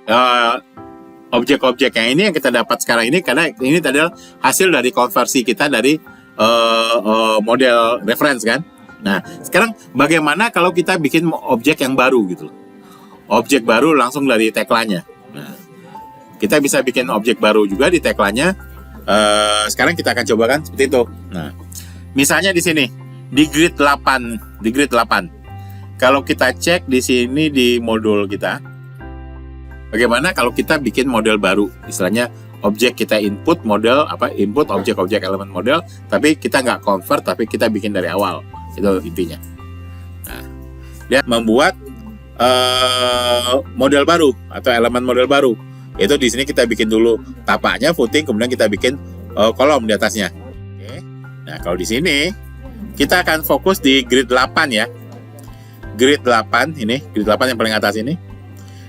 eh, objek-objek yang ini yang kita dapat sekarang ini, karena ini adalah hasil dari konversi kita dari model reference kan. Nah, sekarang bagaimana kalau kita bikin objek yang baru gitu loh. Objek baru langsung dari tagline-nya. Nah, kita bisa bikin objek baru juga di tagline-nya. Sekarang kita akan cobakan seperti itu. Nah, misalnya di sini di grid 8, Kalau kita cek di sini di modul kita, bagaimana kalau kita bikin model baru, istilahnya objek kita input model input objek elemen model, tapi kita nggak convert, tapi kita bikin dari awal, itu intinya. Nah, dia membuat model baru atau elemen model baru. Itu di sini kita bikin dulu tapaknya, footing, kemudian kita bikin kolom di atasnya. Oke. Nah, kalau di sini kita akan fokus di grid 8 ya. Grid 8 ini, grid 8 yang paling atas ini.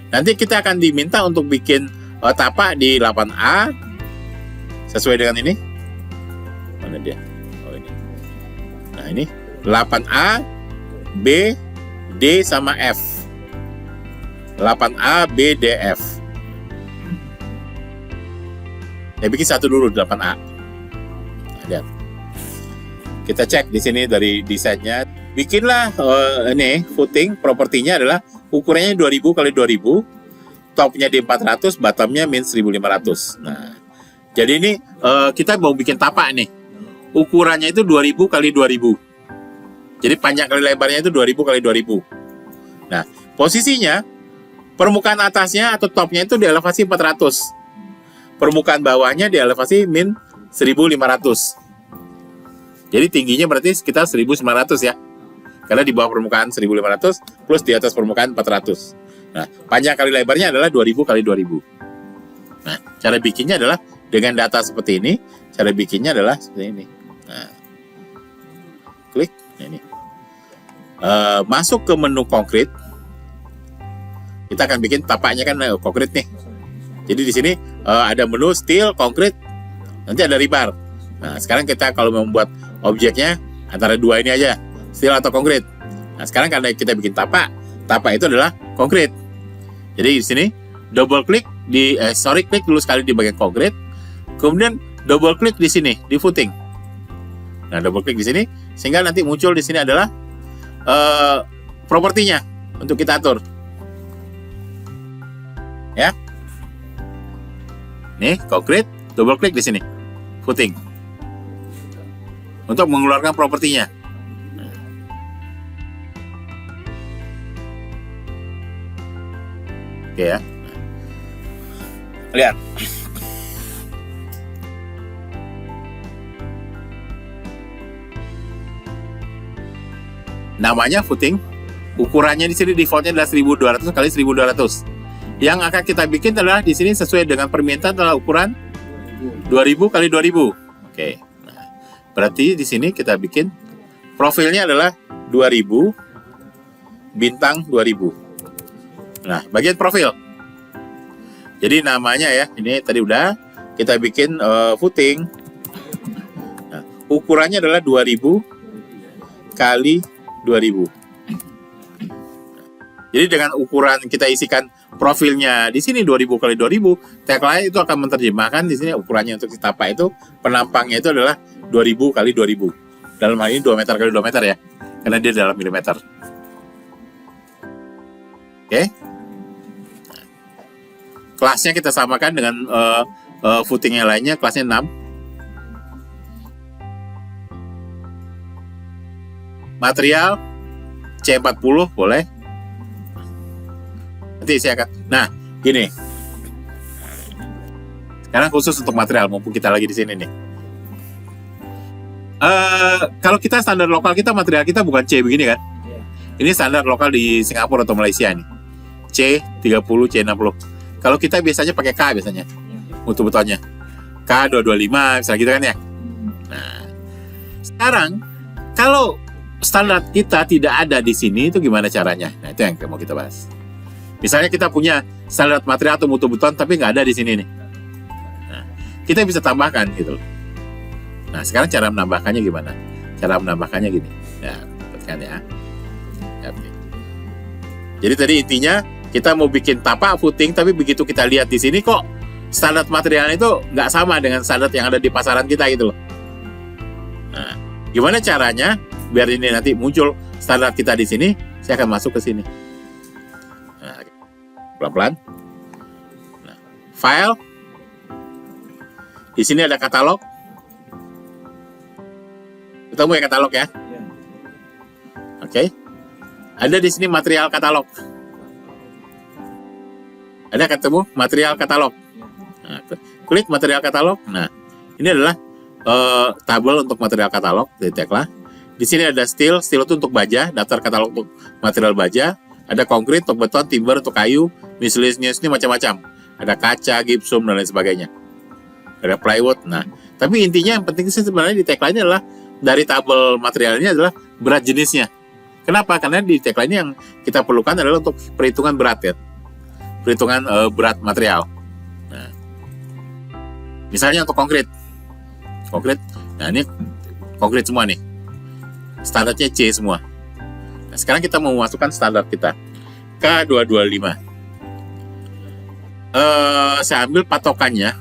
Nanti kita akan diminta untuk bikin tapak di 8A sesuai dengan ini. Mana dia? Oh ini. Nah, ini 8A, B, D sama F. 8A, B, D, F. Saya bikin satu dulu 8A. Nah, lihat. Kita cek di sini dari desainnya. Bikinlah ini footing, propertinya adalah ukurannya 2000 kali 2000, topnya di 400, bottomnya min 1500. Nah, jadi ini kita mau bikin tapak nih. Ukurannya itu 2000 kali 2000. Jadi panjang kali lebarnya itu 2000 kali 2000. Nah, posisinya permukaan atasnya atau topnya itu di elevasi 400. Permukaan bawahnya di elevasi min 1500. Jadi tingginya berarti sekitar 1900 ya. Karena di bawah permukaan 1500 plus di atas permukaan 400. Nah, panjang kali lebarnya adalah 2000 kali 2000. Nah, cara bikinnya adalah dengan data seperti ini. Cara bikinnya adalah seperti ini. Nah, klik ini. Masuk ke menu konkret. Kita akan bikin tapaknya kan konkret nih. Jadi di sini ada menu steel, konkret, nanti ada rebar. Nah, sekarang kita kalau membuat objeknya antara dua ini aja, steel atau konkret. Nah, sekarang karena kita bikin tapak itu adalah konkret. Jadi di sini double klik klik dulu sekali di bagian konkret, kemudian double klik di sini di footing. Nah, double klik di sini sehingga nanti muncul di sini adalah propertinya untuk kita atur. Ya. Nih, konkret, double klik di sini. Footing. Untuk mengeluarkan propertinya. Oke ya. Lihat. Namanya footing. Ukurannya di sini defaultnya adalah 1200 kali 1200. Yang akan kita bikin adalah di sini sesuai dengan permintaan adalah ukuran 2000 kali 2000. Oke. Nah, berarti di sini kita bikin profilnya adalah 2000 bintang 2000. Nah, bagian profil. Jadi namanya ya, ini tadi udah kita bikin footing. Nah, ukurannya adalah 2000 kali 2000. Jadi dengan ukuran kita isikan profilnya di sini 2000 kali 2000, tagline itu akan menerjemahkan di sini ukurannya untuk si tapak itu penampangnya itu adalah 2000 kali 2000. Dalam hal ini 2 meter kali 2 meter ya. Karena dia dalam milimeter. Oke. Kelasnya kita samakan dengan footing yang lainnya, kelasnya 6. Material C40 boleh. Nanti saya akan. Nah, gini. Sekarang khusus untuk material, mumpung kita lagi di sini nih. Kalau kita standar lokal kita, material kita bukan C begini kan? Ini standar lokal di Singapura atau Malaysia nih. C30, C60. Kalau kita biasanya pakai K biasanya. Mutu betonnya. K225 misalnya gitu kan ya. Nah, sekarang kalau standar kita tidak ada di sini itu gimana caranya? Nah, itu yang mau kita bahas. Misalnya kita punya standar material atau mutu beton tapi nggak ada di sini nih. Nah, kita bisa tambahkan gitu. Nah, sekarang cara menambahkannya gimana? Cara menambahkannya gini. Ya, dapatkan ya. Jadi tadi intinya Kita mau bikin tapak footing, tapi begitu kita lihat di sini kok standar materialnya itu nggak sama dengan standar yang ada di pasaran kita gitu loh. Nah, gimana caranya biar ini nanti muncul standar kita di sini? Saya akan masuk ke sini. Nah, pelan-pelan. Nah, file. Di sini ada katalog. Ketemu ya katalog ya? Oke. Ada di sini material katalog. Ada ketemu material katalog. Nah, klik material katalog. Nah, ini adalah tabel untuk material katalog dari Tekla. Di sini ada steel itu untuk baja, daftar katalog untuk material baja. Ada konkrit untuk beton, timber untuk kayu, miscellaneous ini macam-macam. Ada kaca, gypsum dan lain sebagainya. Ada plywood. Nah, tapi intinya yang penting sih sebenarnya di Tekla ini adalah dari tabel materialnya adalah berat jenisnya. Kenapa? Karena di Tekla ini yang kita perlukan adalah untuk perhitungan berat ya. Perhitungan berat material. Nah, misalnya untuk konkrit. Nah ini konkrit semua nih. Standarnya C semua. Nah, sekarang kita mau masukkan standar kita. K225. Saya ambil patokannya.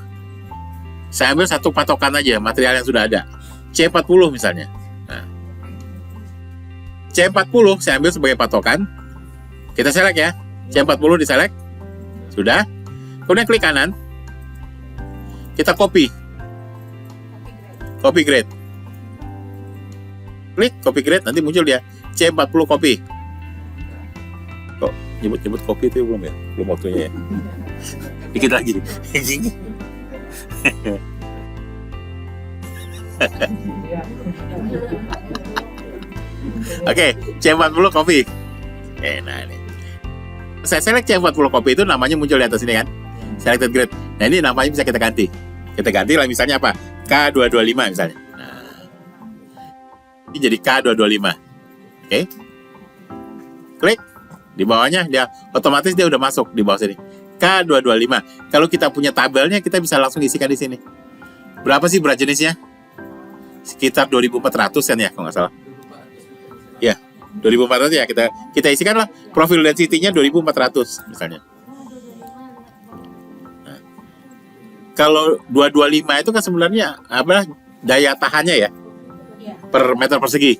Saya ambil satu patokan aja, material yang sudah ada. C40 misalnya. Nah, C40 saya ambil sebagai patokan. Kita select ya. C40 diselect. Sudah. Kemudian klik kanan. Kita copy. Copy grade. Klik copy grade, nanti muncul dia. C40 copy. Kok nyebut-nyebut copy itu belum ya? Belum waktunya ya? Dikit lagi. Oke, C40 copy. Nah ini. Saya select C40 copy itu namanya muncul di atas ini kan. Selected grade. Nah ini namanya bisa kita ganti. Kita ganti lah misalnya apa? K225 misalnya. Nah, ini jadi K225. Oke. Klik. Di bawahnya dia otomatis dia udah masuk di bawah sini. K225. Kalau kita punya tabelnya kita bisa langsung isikan di sini. Berapa sih berat jenisnya? Sekitar 2.400 kan ya kalau nggak salah. Ya, 2.400 ya kita isikan lah profil density-nya 2.400 misalnya. Nah, kalau 225 itu kan sebenarnya apa daya tahannya ya per meter persegi.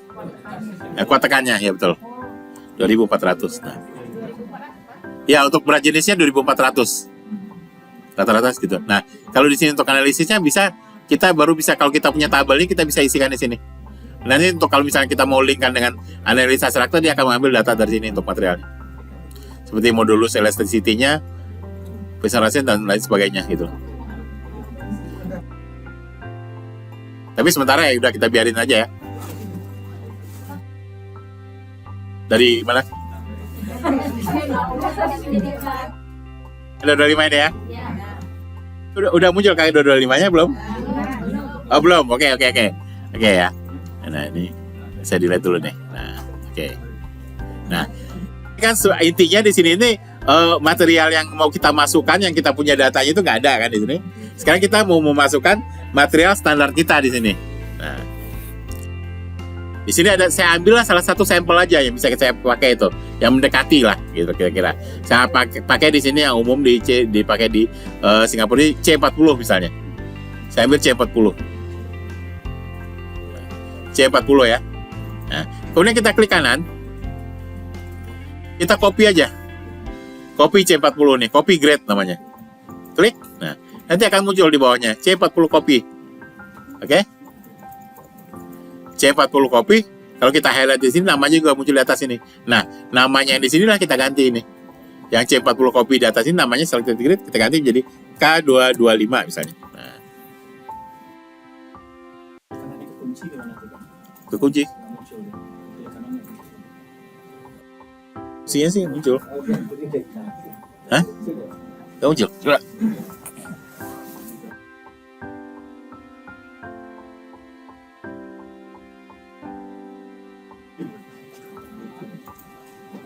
Ya, kuat tekannya ya betul. 2.400. Nah. Ya untuk berat jenisnya 2.400. Rata-rata gitu. Nah, kalau di sini untuk analisisnya kita baru bisa kalau kita punya tabel ini kita bisa isikan di sini. Nanti untuk kalau misalnya kita mau linkkan dengan analisa struktur dia akan mengambil data dari sini untuk materialnya. Seperti modulus elasticity-nya, acceleration dan lain sebagainya gitu. Tapi sementara ya udah kita biarin aja ya. Dari mana? Ada 25 ini ya? Udah muncul kayak 225-nya belum? Oh belum, oke ya. Nah ini saya delete dulu nih. Nah oke. Nah kan intinya di sini ini material yang mau kita masukkan yang kita punya datanya itu nggak ada kan di sini. Sekarang kita mau memasukkan material standar kita di sini. Nah di sini ada saya ambil lah salah satu sampel aja yang bisa saya pakai itu yang mendekati lah gitu kira-kira. Saya pakai di sini yang umum dipakai di Singapura di C40 misalnya. Saya ambil C40. C40 ya. Nah, kemudian kita klik kanan. Kita copy aja. Copy C40 nih, copy grade namanya. Klik. Nah, nanti akan muncul di bawahnya C40 copy. Oke? C40 copy. Kalau kita highlight di sini namanya juga muncul di atas ini. Nah, namanya yang di sinilah kita ganti ini. Yang C40 copy di atas ini namanya selected grid kita ganti menjadi K225 misalnya. Nah. Kekunci. Kuncinya sih muncul. Hah? Gak muncul? Coba.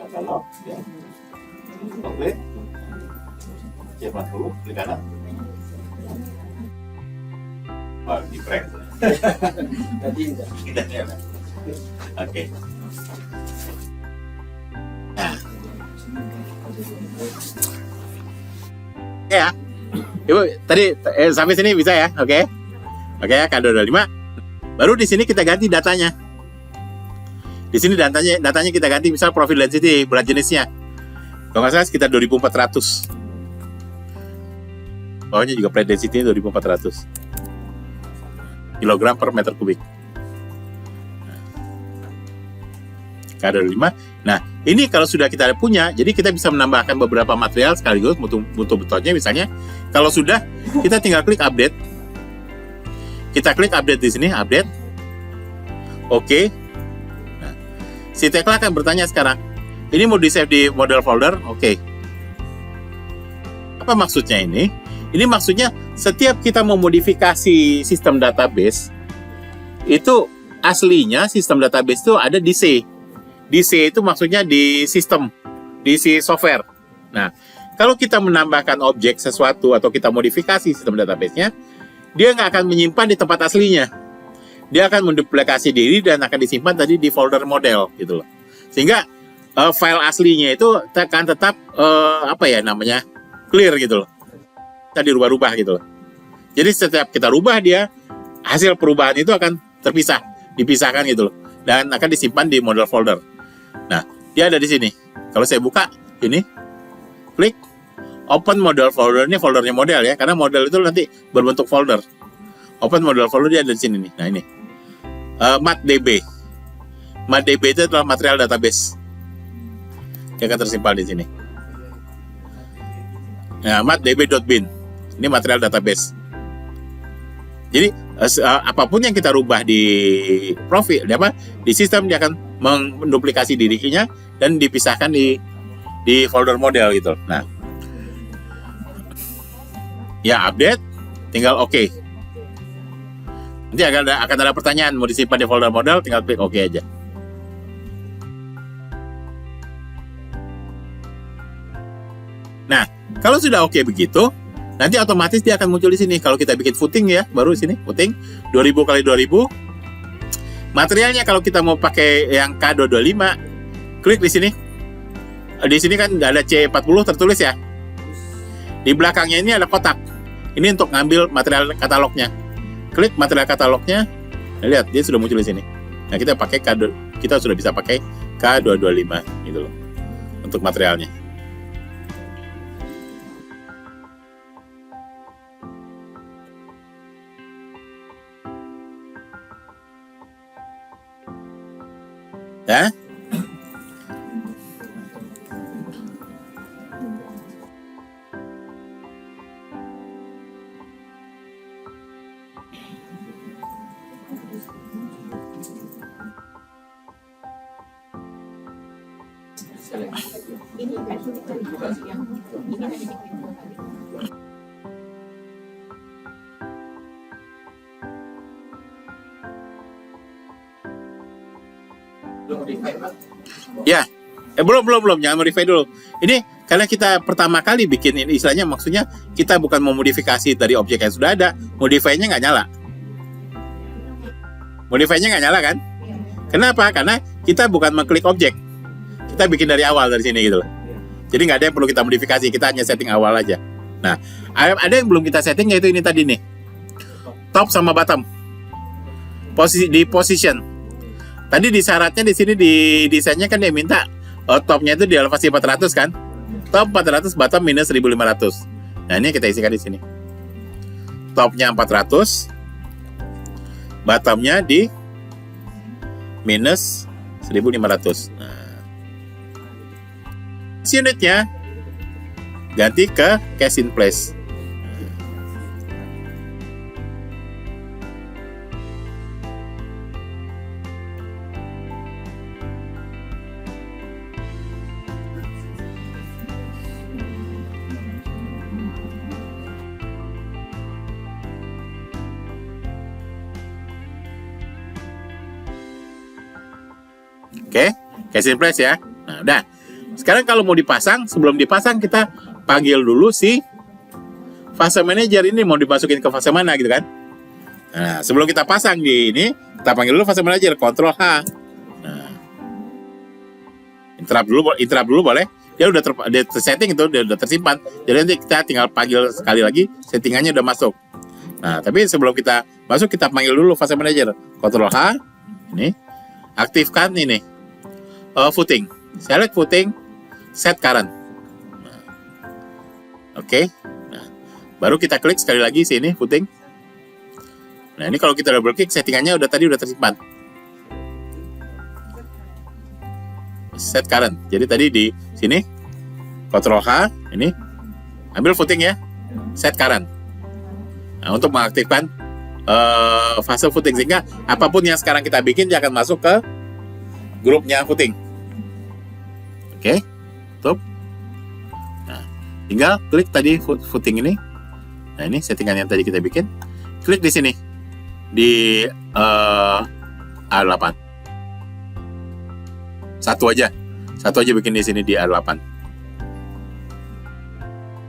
Kalau ya. Oke. C40 di kanan. Wah, di prank. Oke. Nah, Ya, Ibu tadi sampai sini bisa ya, oke? Oke ya, K225. Baru di sini kita ganti datanya. Di sini datanya kita ganti, misal profil density, berat jenisnya. Kalau nggak salah sekitar 2400. Bawahnya juga plate density 2400 kilogram per meter kubik. K25. Nah, ini kalau sudah kita punya, jadi kita bisa menambahkan beberapa material sekaligus mutu betulnya. Misalnya, kalau sudah, kita tinggal klik update. Kita klik update di sini, update. Oke. Nah, si Tekla akan bertanya sekarang, ini mau di-save di model folder? Oke. Apa maksudnya ini? Ini maksudnya setiap kita memodifikasi sistem database, itu aslinya sistem database itu ada di C. Di C itu maksudnya di sistem, di si software. Nah, kalau kita menambahkan objek sesuatu atau kita modifikasi sistem database-nya, dia nggak akan menyimpan di tempat aslinya. Dia akan menduplikasi diri dan akan disimpan tadi di folder model gitu loh. Sehingga file aslinya itu akan tetap clear gitu loh. Kita dirubah-rubah gitu loh. Jadi setiap kita rubah dia, hasil perubahan itu akan dipisahkan gitu loh, dan akan disimpan di model folder. Nah, dia ada di sini. Kalau saya buka ini, klik open model folder, ini foldernya model ya, karena model itu nanti berbentuk folder. Open model folder, dia ada di sini nih. Nah ini, MatDB. MatDB itu adalah material database. Dia akan tersimpan di sini. Nah, matdb.bin. Ini material database. Jadi apapun yang kita rubah di profil, di sistem, dia akan menduplikasi dirinya dan dipisahkan di folder model gitu. Nah, ya update, tinggal oke. Nanti akan ada pertanyaan mau disimpan di folder model, tinggal klik oke aja. Nah, kalau sudah oke begitu, nanti otomatis dia akan muncul di sini. Kalau kita bikin footing ya, baru sini footing 2000 kali 2000. Materialnya kalau kita mau pakai yang K225, klik di sini. Di sini kan nggak ada C40 tertulis ya. Di belakangnya ini ada kotak. Ini untuk ngambil material katalognya. Klik material katalognya. Nah, lihat dia sudah muncul di sini. Nah, kita sudah bisa pakai K225 gitu loh untuk materialnya. Ya. Ya, belum, jangan modify dulu. Ini karena kita pertama kali bikin ini, istilahnya maksudnya kita bukan memodifikasi dari objek yang sudah ada, modify-nya nggak nyala. Modify-nya nggak nyala kan? Kenapa? Karena kita bukan mengklik objek, kita bikin dari awal dari sini gitu loh. Jadi nggak ada yang perlu kita modifikasi, kita hanya setting awal aja. Nah, ada yang belum kita setting, yaitu ini tadi nih, top sama bottom, position. Tadi di syaratnya di sini di desainnya kan dia minta topnya itu di elevasi 400 kan, top 400, bottom minus 1500. Nah ini kita isikan di sini, topnya 400, bottomnya di minus 1500. Nah, unitnya ganti ke cast in place. Oke, cast in place ya. Nah, udah. Sekarang kalau mau dipasang, sebelum dipasang kita panggil dulu si fase manager ini, mau dimasukin ke fase mana gitu kan. Nah, sebelum kita pasang di ini, kita panggil dulu fase manager, Ctrl H. Nah, interrupt dulu boleh. dia udah tersetting itu, dia udah tersimpan. Jadi nanti kita tinggal panggil sekali lagi, settingannya udah masuk. Nah, tapi sebelum kita masuk, kita panggil dulu fase manager. Ctrl H, ini, aktifkan ini, footing. Select footing, set current. Nah, oke. Nah, baru kita klik sekali lagi sini, footing. Nah, ini kalau kita double klik, settingannya udah tersimpan. Set current. Jadi tadi di sini, Ctrl H, ini, ambil footing ya, set current. Nah, untuk mengaktifkan fase footing, sehingga apapun yang sekarang kita bikin dia akan masuk ke grupnya footing. Oke, tutup. Nah, tinggal klik tadi footing ini. Nah, ini settingan yang tadi kita bikin. Klik di sini di A8. Satu aja bikin di sini di A8.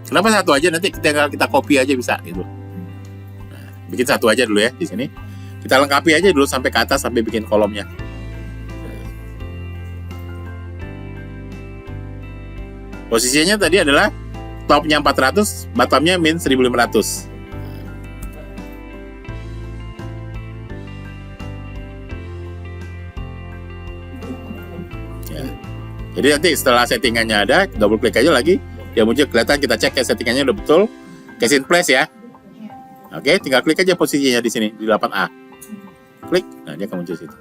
Kenapa satu aja? Nanti kita copy aja bisa gitu. Bikin satu aja dulu ya di sini. Kita lengkapi aja dulu sampai ke atas, sampai bikin kolomnya. Posisinya tadi adalah topnya 400, bottomnya min 1500. Ya. Jadi nanti setelah settingannya ada, double klik aja lagi, dia muncul kelihatan, kita cek ya settingannya udah betul, case in place ya. Oke, tinggal klik aja posisinya di sini di 8A. Klik, nah dia akan muncul situ.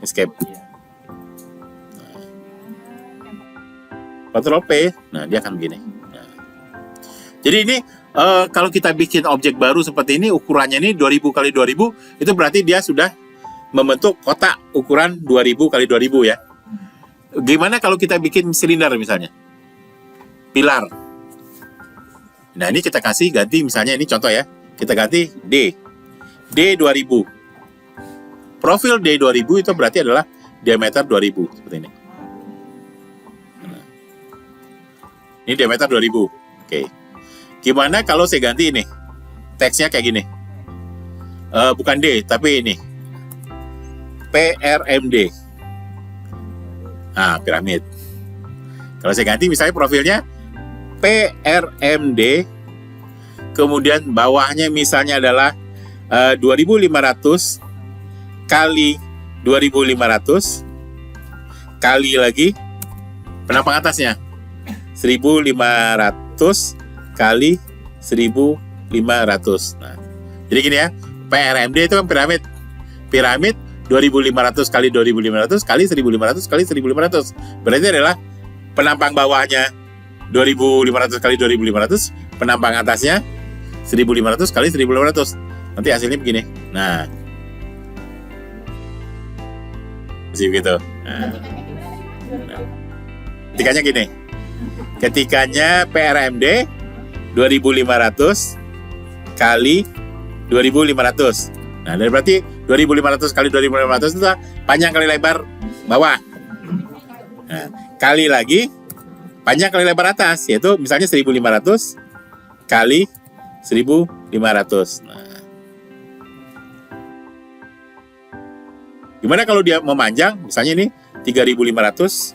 Escape. Nah. Ctrl P, nah dia akan begini. Nah. Jadi ini kalau kita bikin objek baru seperti ini, ukurannya ini 2000 x 2000, itu berarti dia sudah membentuk kotak ukuran 2000 x 2000 ya. Gimana kalau kita bikin silinder misalnya? Pilar. Nah, ini kita kasih ganti misalnya ini contoh ya. Kita ganti D2000. Profil D2000 itu berarti adalah diameter 2000 seperti ini. Nah, ini diameter 2000. Oke. Gimana kalau saya ganti ini? Teksnya kayak gini. Bukan D, tapi ini. PRMD. Nah, piramid. Kalau saya ganti misalnya profilnya PRMD, kemudian bawahnya misalnya adalah 2500 kali 2500 kali lagi penampang atasnya 1500 kali 1500. Nah, jadi gini ya, PRMD itu kan piramid 2500 kali 2500 kali 1500 kali 1500. Berarti adalah penampang bawahnya 2500 kali 2500, penampang atasnya 1500 kali 1500. Nanti hasilnya begini. Nah, masih begitu. Nah. Ketikanya gini. Ketikanya PRMD 2500 kali 2500. Nah, dari berarti 2500 kali 2500 itu panjang kali lebar bawah. Nah, kali lagi panjang kali lebar atas, yaitu misalnya 1500 kali 1500. Nah, gimana kalau dia memanjang, misalnya ini 3500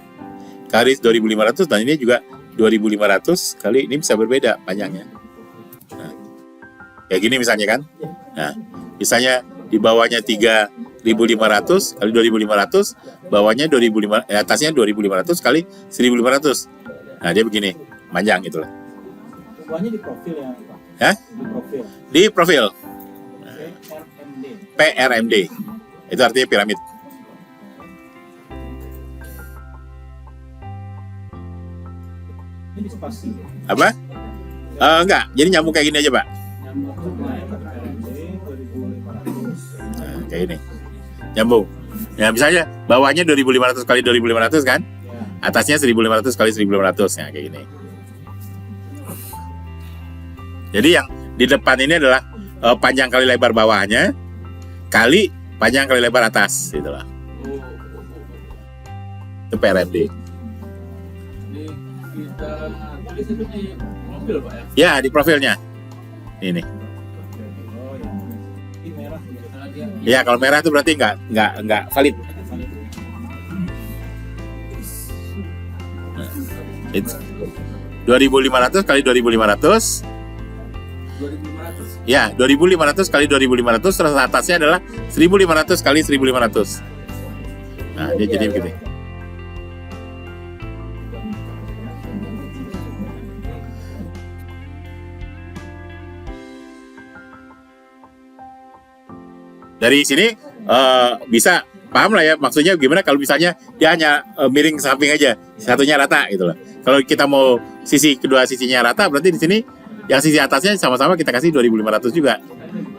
kali 2500, dan ini juga 2500 kali, ini bisa berbeda panjangnya. Nah, kayak gini misalnya kan. Nah, misalnya di bawahnya 3500 kali 2500, bawahnya 2500, atasnya 2500 kali 1500. Nah, dia begini, panjang gitu lah. Bawahnya di profil ya, Pak? Hah? Di profil. Di profil. PRMD. PRMD. Itu artinya piramid. Ini spasi. Apa? Enggak, jadi nyambung kayak gini aja, Pak. Nyambung PRMD 2500. Nah, kayak gini. Nyambung. Ya, misalnya bawahnya 2500 kali 2500 kan? Ya. Atasnya 1500 kali 1500. Nah, kayak gini. Jadi yang di depan ini adalah panjang kali lebar bawahnya kali panjang kali lebar atas, gitu lah. Itu PRMD. Ini kita tulis itu di profil, Pak ya? Ya, di profilnya. Ini. Oh ya. Ini merah gitu. Ya, kalau merah itu berarti nggak valid. Itu 2.500 kali 2.500. 2.500. Ya, 2.500 kali 2.500, terus atasnya adalah 1.500 kali 1.500. Nah, dia jadi begini. Dari sini bisa paham lah ya, maksudnya gimana kalau misalnya dia hanya miring ke samping aja, satunya rata gitu loh. Kalau kita mau kedua sisinya rata, berarti di sini yang sisi atasnya sama-sama kita kasih 2.500 juga.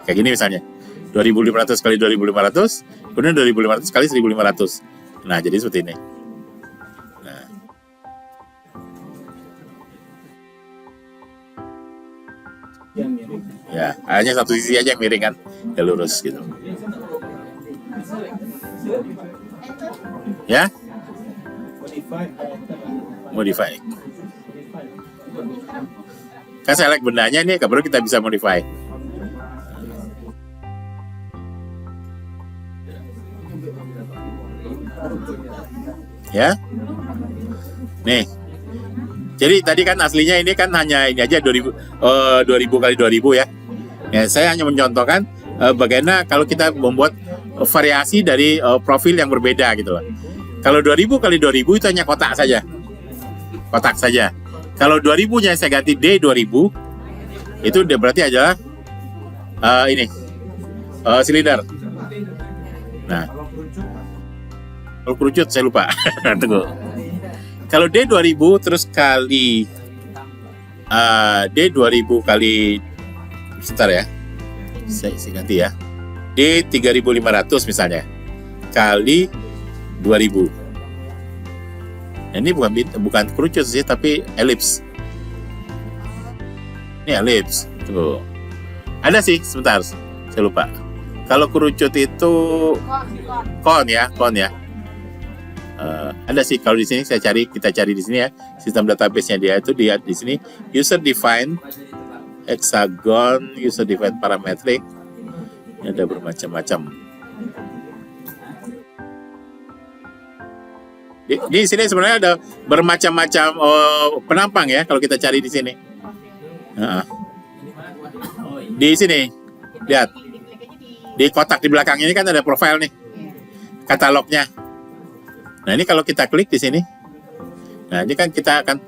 Kayak gini misalnya. 2.500 kali 2.500, kemudian 2.500 kali 1.500. Nah, jadi seperti ini. Nah. Ya, hanya satu sisi aja yang miring kan, ya lurus gitu. Ya, modify. Kan select bendanya nih, baru kita bisa modify. Ya, nih. Jadi tadi kan aslinya ini kan hanya ini aja 2000 kali 2000 ya. Ya, saya hanya mencontohkan bagaimana kalau kita membuat variasi dari profil yang berbeda gitu loh. Kalau 2000 kali 2000 itu hanya kotak saja. Kotak saja. Kalau 2000-nya saya ganti D2000, itu berarti adalah ini silinder. Nah, kalau kerucut saya lupa. Tunggu. Kalau D2000 terus kali D2000 kali, sebentar ya, saya ganti ya, D3500 misalnya kali 2000. Nah, ini bukan kerucut sih, tapi elips. Ini elips. Tuh. Ada sih, sebentar, saya lupa. Kalau kerucut itu kon ya. Ada sih kalau di sini kita cari di sini ya, sistem database-nya dia itu lihat di sini user defined hexagon, user defined parametric. Ini ada bermacam-macam. Di sini sebenarnya ada bermacam-macam penampang ya kalau kita cari di sini. Di sini lihat di kotak di belakang ini kan ada profil nih, katalognya. Nah, ini kalau kita klik di sini, nah ini kan kita akan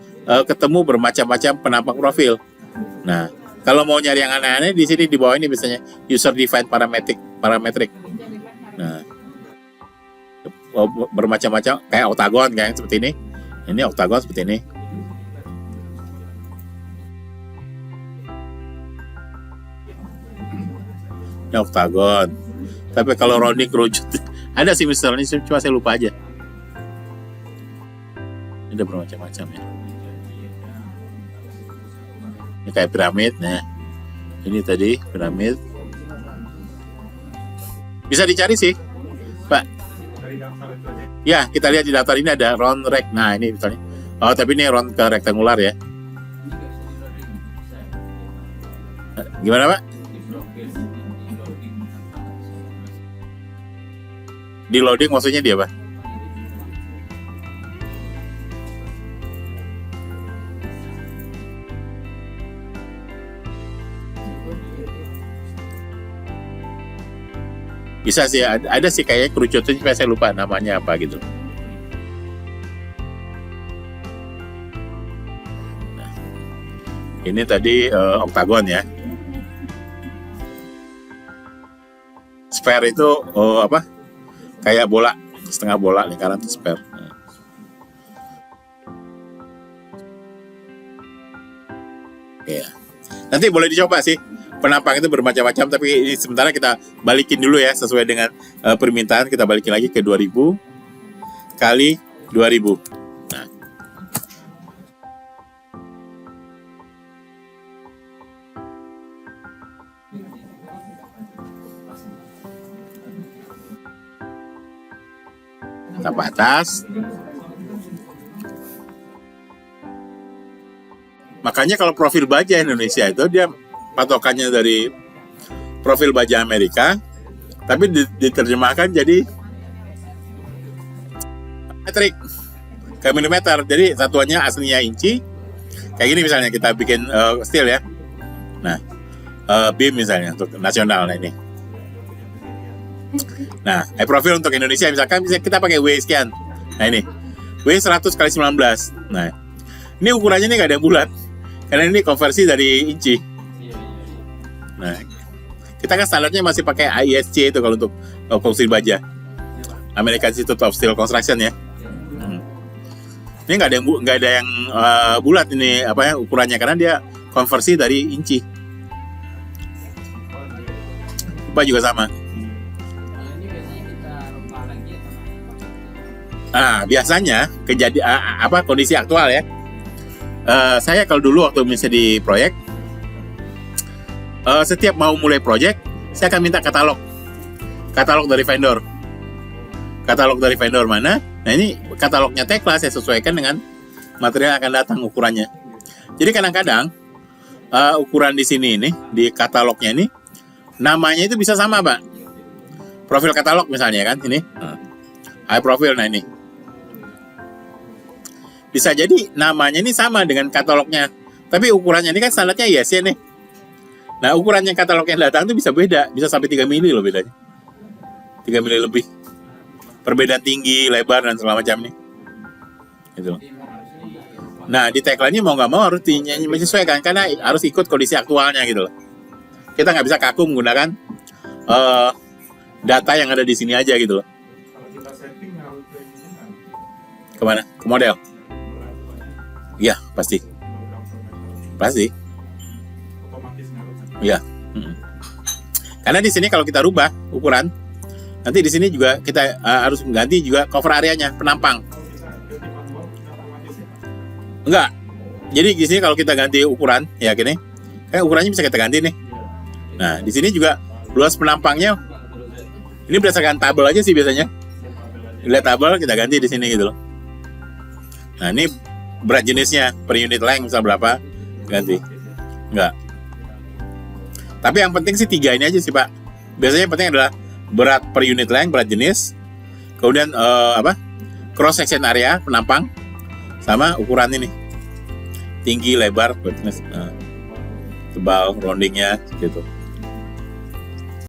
ketemu bermacam-macam penampang profil. Nah, kalau mau nyari yang aneh-aneh di sini di bawah ini biasanya user defined parametric. Nah, bermacam-macam kayak oktagon kayak seperti ini. Ini oktagon seperti ini. Ini oktagon. Tapi kalau rounding kerucut ada sih misalnya, cuma saya lupa aja. Ini ada bermacam-macam ya. Ini kayak piramid. Nah, ini tadi piramid. Bisa dicari sih, Pak. Ya, kita lihat di daftar ini ada round rect. Nah, ini misalnya. Oh, tapi ini round ke rektangular ya. Gimana, Pak? Di loading maksudnya dia, Pak? Bisa sih, ada sih kayaknya kerucutnya, tapi saya lupa namanya apa gitu. Nah, ini tadi oktagon ya. Sphere itu apa? Kayak bola, setengah bola, lingkaran itu sphere. Nah. Ya. Nanti boleh dicoba sih. Penampang itu bermacam-macam, tapi ini sementara kita balikin dulu ya sesuai dengan permintaan. Kita balikin lagi ke 2000 kali 2000. Nah. Tambah atas. Makanya kalau profil baja Indonesia itu dia patokannya dari profil baja Amerika, tapi diterjemahkan jadi metrik. ke milimeter. Jadi satuannya aslinya inci. Kayak gini misalnya kita bikin steel ya. Nah, beam misalnya untuk nasional. Nah ini. Nah, high profile untuk Indonesia misalkan bisa kita pakai W sekian. Nah ini, W 100 kali 19. Nah, ini ukurannya ini nggak ada yang bulat, karena ini konversi dari inci. Nah, kita kan standarnya masih pakai AISC itu kalau untuk konstruksi baja, American Institute of Steel Construction ya. Ini nggak ada yang bulat ini apa ya ukurannya, karena dia konversi dari inci. Pipa juga sama. Nah, biasanya kondisi aktual ya. Saya kalau dulu waktu misalnya di proyek, setiap mau mulai proyek, saya akan minta katalog dari vendor. Katalog dari vendor mana? Nah ini katalognya Tekla saya sesuaikan dengan material yang akan datang ukurannya. Jadi kadang-kadang ukuran di sini ini di katalognya ini namanya itu bisa sama, Pak. Profil katalog misalnya kan ini. High profile, nah ini. Bisa jadi namanya ini sama dengan katalognya, tapi ukurannya ini kan standarnya ISC nih. Nah, ukurannya katalog yang datang itu bisa beda, bisa sampai 3 mili loh bedanya. 3 mili lebih. Perbedaan tinggi, lebar, dan segala macam nih. Gitu. Nah, di Tekla ini mau nggak mau harus menyesuaikan, karena harus ikut kondisi aktualnya gitu loh. Kita nggak bisa kaku menggunakan data yang ada di sini aja gitu loh. Kemana? Ke model? Iya, pasti. Iya. Karena di sini kalau kita rubah ukuran, nanti di sini juga kita harus mengganti juga cover areanya, penampang. Enggak. Jadi di sini kalau kita ganti ukuran, ya gini, kan ukurannya bisa kita ganti nih. Nah, di sini juga luas penampangnya. Ini berdasarkan tabel aja sih biasanya. Lihat tabel kita ganti di sini gitu loh. Nah, ini berat jenisnya per unit length misal berapa ganti. Enggak. Tapi yang penting sih 3 ini aja sih, Pak. Biasanya yang penting adalah berat per unit length, berat jenis, kemudian cross section area penampang, sama ukuran ini, tinggi, lebar, tebal, roundingnya gitu.